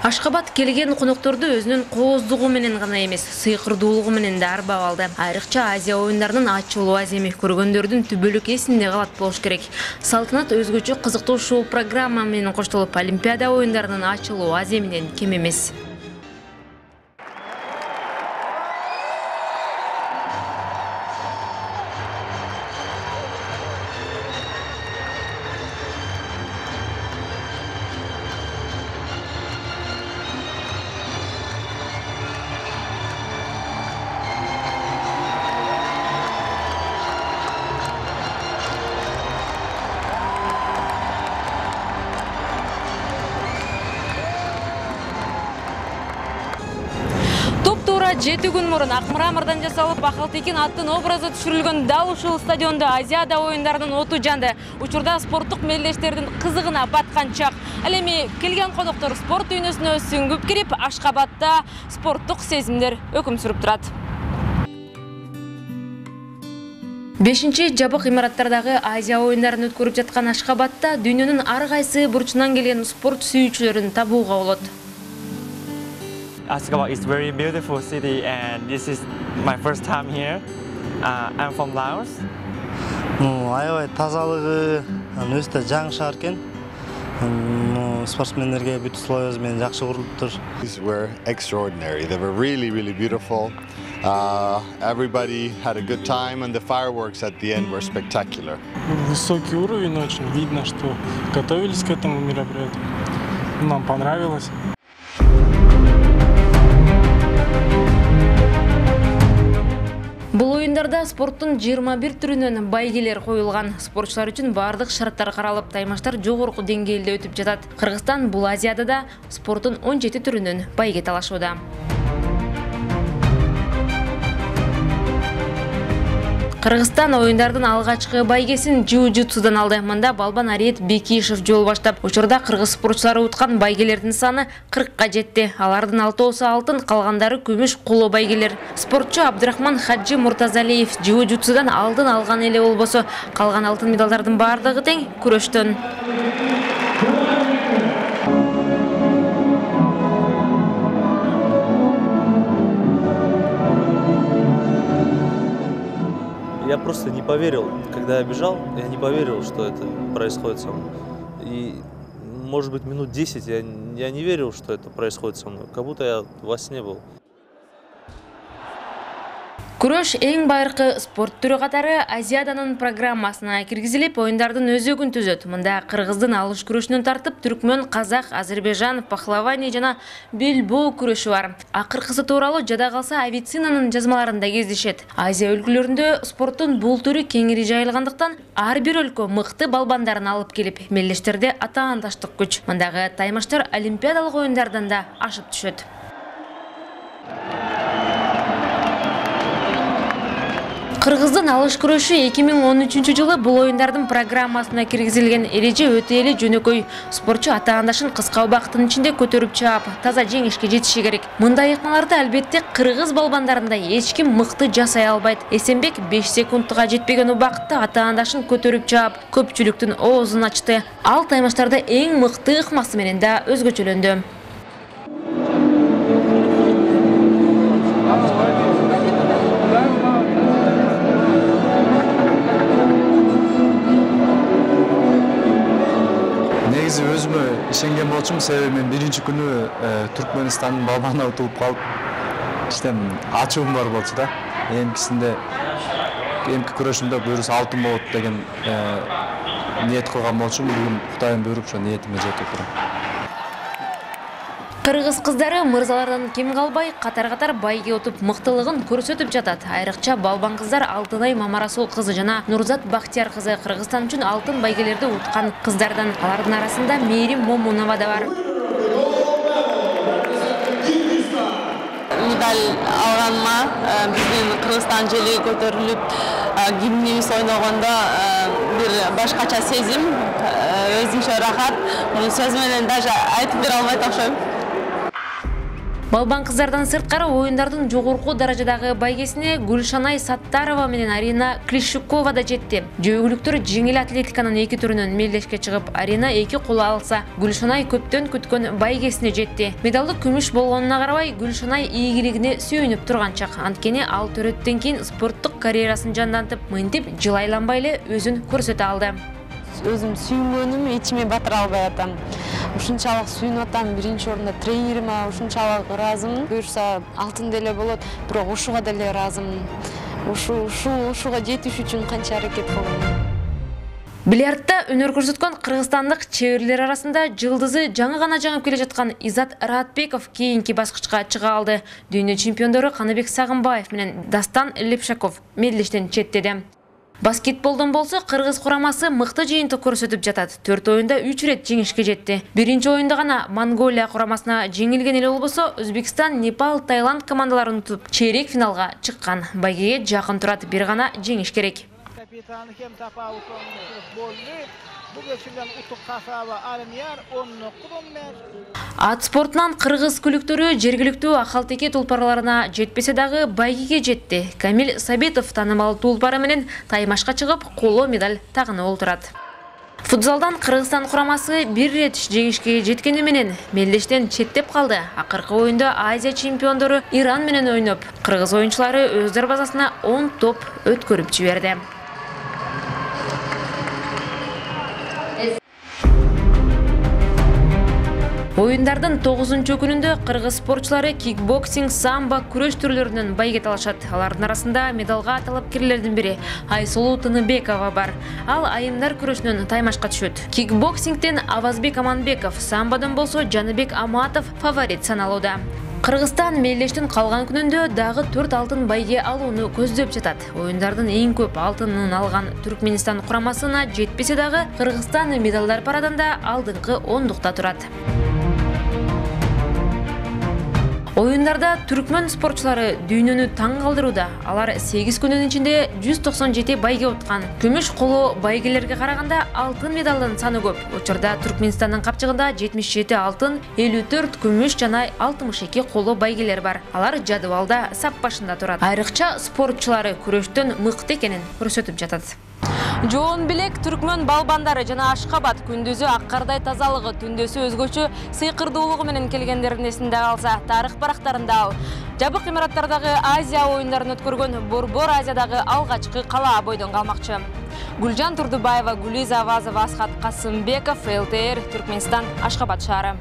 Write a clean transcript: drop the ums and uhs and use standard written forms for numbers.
Ашхабад келген конокторду өзүнүн кооздугу менен гана эмес, сыйкырдуулугу менен да арбап алды. Айрыкча Азия оюндарынын ачылуу аземи көргөндөрдүн түбөлүк эсинде калат болуш керек. Салтанат өзгөчө кызыктуу шоу программа менен коштолуп, Олимпиада оюндарынын ачылуу аземинен кем эмес. Жеті күн мурун ак мрамордон жасалып, Акалтекен аттын образы түшүрүлгөн дал ушул стадиондо Азияда оюндарынын оту жанды. Учурда спорттук мелдештердин кызыгына баткан чак. Ал эми келген коноктор спорт дүйнөсүнө сүңгүп кирип, Ашхабадда спорттук сезимдер өкүм сүрүп турат. 5-чи жабык имараттардагы Азия оюндарын өткөрүп жаткан Ашхабадда дүйнөнүн ар кайсы бурчунан келген спорт сүйүүчүлөрүн табууга болот. Ashgabat is a very beautiful city and this is my first time here. I'm from Laos. Аябай тазалыгы өстө жаңы шаар экен. Спортсмендерге бүт условия менен жакшы курулуптур. These were extraordinary. They were really beautiful. Everybody had a good time and the fireworks at the end were spectacular. Высокий уровень очень. Видно, что готовились к этому мероприятию. Нам понравилось. Бул оюндарда спорттун 21 түрүнөн байгелер коюлган. Спортчулар үчүн бардык шарттар каралып, таймаштар жогорку деңгээлде өтүп жатат. Кыргызстан бул Азияда да спорттун 17 түрүнөн байге талашууда. Кыргызстан оюндардын алгачкы байгесин jiu-jitsuдан алды. Мында Балбан Арет Бекишев жол баштап, учурда кыргыз спортчулары уткан байгелердин саны 40-ка жетти. Алардын 6-сы алтын, калгандары күмүш куло байгелер. Спортчу Абдырахман Хаджи Муртазалиев jiu-jitsuдан алдын алган эле болбосо, калган алтын медалдардын бардыгы тең күрөштөн. Я просто не поверил, когда я бежал, я не поверил, что это происходит со мной. И, может быть, минут 10 я не верил, что это происходит со мной, как будто я во сне был. Күрөш эң байыркы спорт түрү катары Азияданын программасына киргизилип, оюндардын өзөгүн түзөт. Мында кыргыздын алыш күрөшүнөн тартып, түркмөн, казак, Азербайжан, пахлавани жана белбоо күрөшү бар. Акыркысы тууралуу жада калса Авицинанын жазмаларында кездешет. Азия өлкөлөрүндө спорттун бул түрү кеңири жайылгандыктан, ар бир өлкө мыкты балбандарын алып келип, мелдештерде атаандаштык күч. Мындагы таймаштар олимпиадалык оюндардан да ашып түшөт. Кыргыздын алыш күрөшү 2013 жылы бул оюндардын программасына киргизилген. Эреже өтө эле жөнөкөй. Спортчу атаандашын кыска убакыттын ичинде көтөрүп чаап, таза жеңишке жетиши керек. Мындай ыкмаларды албетте кыргыз балбандарында эч ким мыкты жасай албайт. Эсенбек 5 секундга жетпеген убакытта атаандашын көтөрүп чаап, көпчүлүктүн оозун ачты. Ал таймаштарда эң мыкты ыкмасы менен да өзгөчөлөндү. Өзүмө ишенген болчумун, себеби мен биринчи күнү Түркмөнстандын балбанына утулуп калып, иштен ачуум бар болчу да. Эмки күрөшүмдө буюрса алтын болот деген ниет кылган болчумун. Бүгүн Кудайым буйруп, ошо ниетиме жетип турам. Кыргыз кыздары мырзалардан кем калбай, катар-катар байге отуп мыктылыгын көрсөтүп жатат. Айрыкча балбан кыздар Алтынай Мамарасул кызы жана Нурзат Бактияр кызы Кыргызстан үчүн алтын байгелерди уткан кыздардан. Алардын арасында Мээрим Момунова да бар. Медаль алганма, биздин Кыргызстан жери көтөрүлүп, гимнибиз ойногондо бир башкача сезим, өзүнчө рахат. Муну сөз менен даже айтып бере албайт окшойм. Балбан кыздардан сырткары оюндардын жогорку даражадагы байгесине Гүлшанай Саттарова менен Арина Клишукова да жетти. Жөөгүлүктөр жеңил атлетиканын эки түрүнөн мелдешке чыгып, Арина эки коло алса, Гүлшанай көптөн күткөн байгесине жетти. Медалды күмүш болгонуна карабай, Гүлшанай ийгилигине сүйүнүп турган чак. Анткени ал төрөттөн кийин спорттук карьерасын жандантып, мынтип жылайланбай эле өзүн көрсөтө алды. Өзім сүйінгөнім ичиме батыра албай атам. Ушунчалык сүйүнүп атам, биринчи орунда тренериме ушунчалык ыраазымын. Буюрса алтын деле болот, бирок ушуга деле ыраазымын. Ушуга жетиш үчүн канча аракет кылдым. Бильярдта өнөр көрсөткөн кыргызстандык чеберлер арасында жылдызы жаңы гана жаңып келе жаткан Изат Раатбеков кийинки баскычка чыга алды. Дүйнө чемпиондору Каныбек Сагынбаев менен Дастан Лепшаков мелдештен четтеди. Баскетболдон болсо кыргыз курамасы мыкты жыйынтык көрсөтүп жатат. 4 оюнда 3 рет жеңишке жетти. Биринчи оюнда гана Монголия курамасына жеңилген эле болбосо, Өзбекстан, Непал, Таиланд командаларын утуп чейрек финалга чыккан. Байгеге жакын турат, бир гана жеңиш керек. Ат спортунан кыргыз күлүктөрү жергиликтүү Акалтеке тулпарларына жетпесе дагы байгеге жетти. Камил Сабитов таанымал тулпары менен таймашка чыгып, коло медаль тагынып олтурат. Футзалдан Кыргызстан курамасы бир рет жеңишке жеткени менен мелдештен четтеп калды. Акыркы оюнда Азия чемпиондору Иран менен ойноп, кыргыз оюнчулары өз дарбазасына 10 топ өткөрүп жиберди. Оюндардын 9-чу күнүндө кыргыз спортчулары кикбоксинг, самбо, күрөш түрлөрүнөн байге талашат. Алардын арасында медалга талапкерлердин бири Айсулуу Тыныбекова бар. Ал айымдар күрөшүнөн таймашка түшөт. Кикбоксингден Авазбек Аманбеков, самбодон болсо Жаныбек Аматов фаворит саналууда. Кыргызстан мелдештин калган күнүндө дагы 4 алтын байге алууну көздөп жатат. Оюндардын эң көп алтынын алган Түркменистан курамасына жетпесе дагы Кыргызстан медалдар парадында алдыңкы ондукта турат. Оюндарда түркмөн спортчулары дүйнөнү таң калтырууда. Алар 8 күнүн ичинде 197 байге уткан. Күмүш коло байгелерге караганда алтын медалдын саны көп. Учурда Түркменстандын капчыгында 77 алтын, 54 күмүш жана 62 коло байгелер бар. Алар жадыбалда сап башында турат. Айрыкча спортчулары күрөштөн мыкты экенин көрсөтүп жатат. Жоон билек түркмөн балбандары жана Ашкабад күндүзү аккардай тазалыгы, түндөсү өзгөчө сыйкырдуулугу менен келгендердин эсинде калса, тарых барактарында ал. Жабык имараттардагы Азия оюндарын өткөргөн Борбор Азиядагы алгачкы кала бойдон калмакчы. Гүлжан Турдубаева, Гулиза Авазова, Асхат Касымбеков, ЛТР, Түркменстан, Ашкабад шаары.